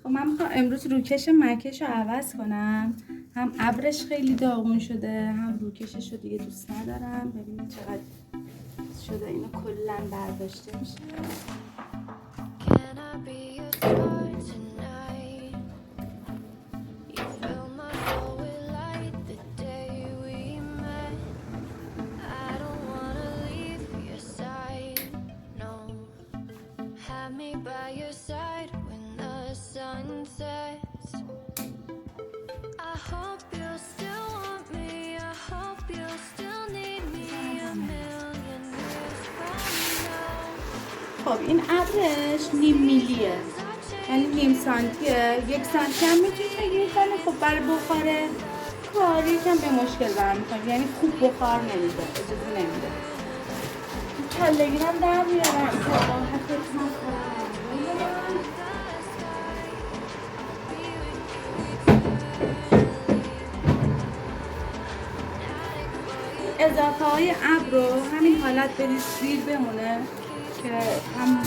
خب من میخوام امروز روکش مکش رو عوض کنم. هم ابرش خیلی داغون شده، هم روکشش رو دیگه دوست ندارم. ببینید چقدر شده، اینو کلا برداشته میشه. خب این ابرش نیم میلیه، یعنی نیم سانتیه. 1 سانتی هم میتونید بگیرید، ولی خب برای بخار کار یکم به مشکل برمیخوره، یعنی خوب بخار نمیده، اجازه نمیده. کلگیرم در بیارم که راحتتون اضافه های ابر رو همین حالت بدید زیر بمونه که هم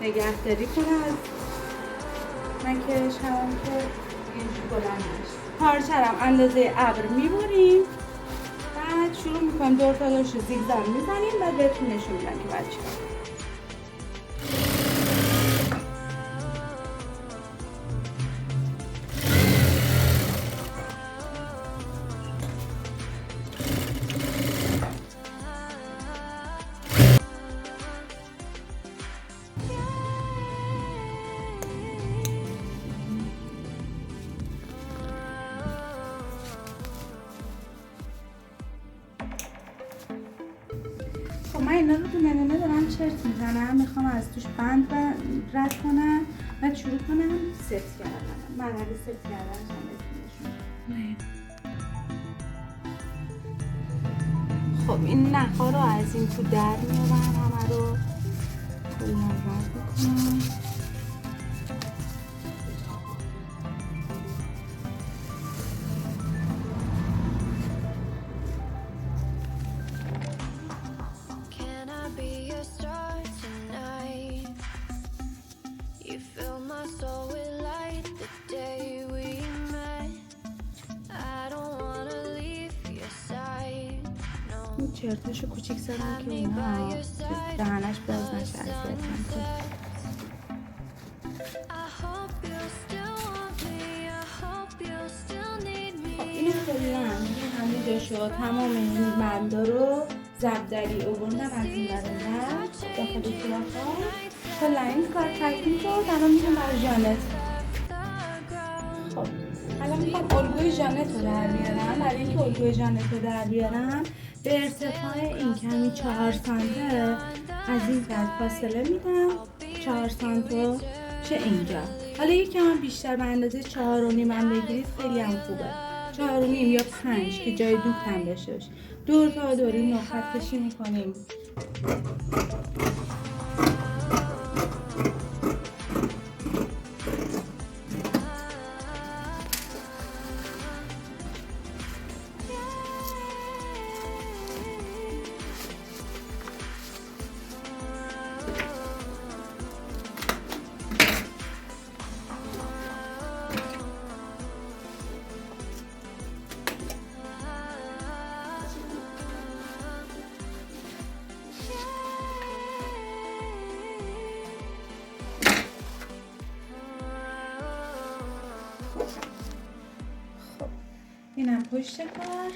نگهداری کنه از مکش، هم که اینجور بلند نشه. پارچه رو اندازه ابر میبریم، بعد شروع میکنیم دور تا دورش رو زیگزاگ میزنیم و بهتون نشون میدم که باید چیکار کنیم. خب من اینا رو دونه دارم چرت میزنم، میخوام از توش بند رد کنم و شروع کنم ست کردن. مرحله ست کردنش هم بهتون. خب این نخا رو از این تو در میارم، همه رو کلا رد بکنم. این چرتاشو کوچیک زدم که اینا دهنش باز نشه اذیت نشه. خب اینو کلا همه جاشو تمام این بندا رو زبدری آوردم از این ور داخل سوراخ‌ها. کلا این کار تکمیل شد. الان میرم برای ژانت. خب الان میخوام الگوی ژانت رو در بیارم. برای اینکه الگوی ژانت رو در بیارم به ارتفاع این کمی 4 سانته از این طرف فاصله میدم، 4 سانته چه اینجا. حالا یکم بیشتر به اندازه 4.5 من بگیرید خیلی هم خوبه. 4.5 یا 5 که جای دوخت هم داشته باشه. دور تا دور این خط کشی میکنیم. اینم پشت کار.